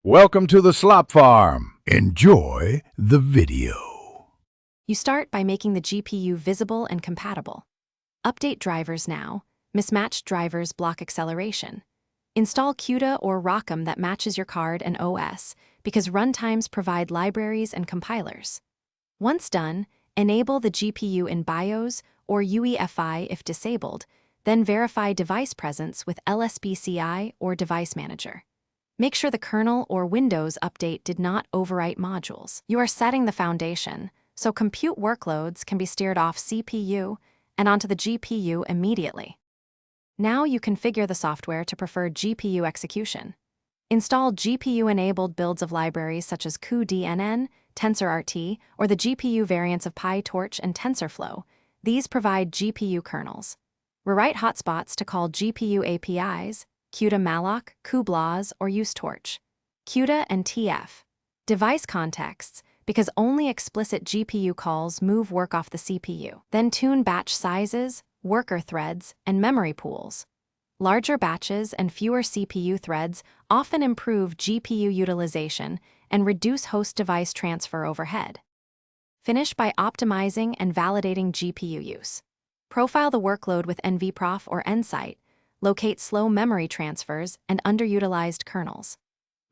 Welcome to the Slop Farm. Enjoy the video. You start by making the GPU visible and compatible. Update drivers now. Mismatched drivers block acceleration. Install CUDA or ROCm that matches your card and OS, because runtimes provide libraries and compilers. Once done, enable the GPU in BIOS or UEFI if disabled, then verify device presence with LSBCI or Device Manager. Make sure the kernel or Windows update did not overwrite modules. You are setting the foundation, so compute workloads can be steered off CPU and onto the GPU immediately. Now you configure the software to prefer GPU execution. Install GPU-enabled builds of libraries such as cuDNN, TensorRT, or the GPU variants of PyTorch and TensorFlow. These provide GPU kernels. Rewrite hotspots to call GPU APIs, CUDA malloc, cuBLAS, or use torch. CUDA and TF. Device contexts, because only explicit GPU calls move work off the CPU. Then tune batch sizes, worker threads, and memory pools. Larger batches and fewer CPU threads often improve GPU utilization and reduce host device transfer overhead. Finish by optimizing and validating GPU use. Profile the workload with NVProf or nSight. Locate slow memory transfers and underutilized kernels.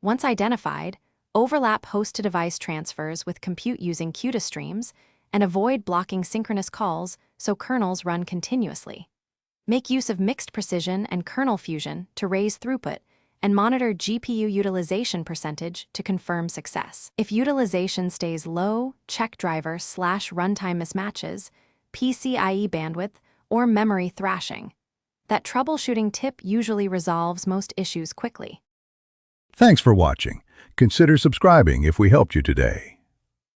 Once identified, overlap host-to-device transfers with compute using CUDA streams and avoid blocking synchronous calls so kernels run continuously. Make use of mixed precision and kernel fusion to raise throughput and monitor GPU utilization percentage to confirm success. If utilization stays low, check driver/runtime mismatches, PCIe bandwidth, or memory thrashing. That troubleshooting tip usually resolves most issues quickly. Thanks for watching. Consider subscribing if we helped you today.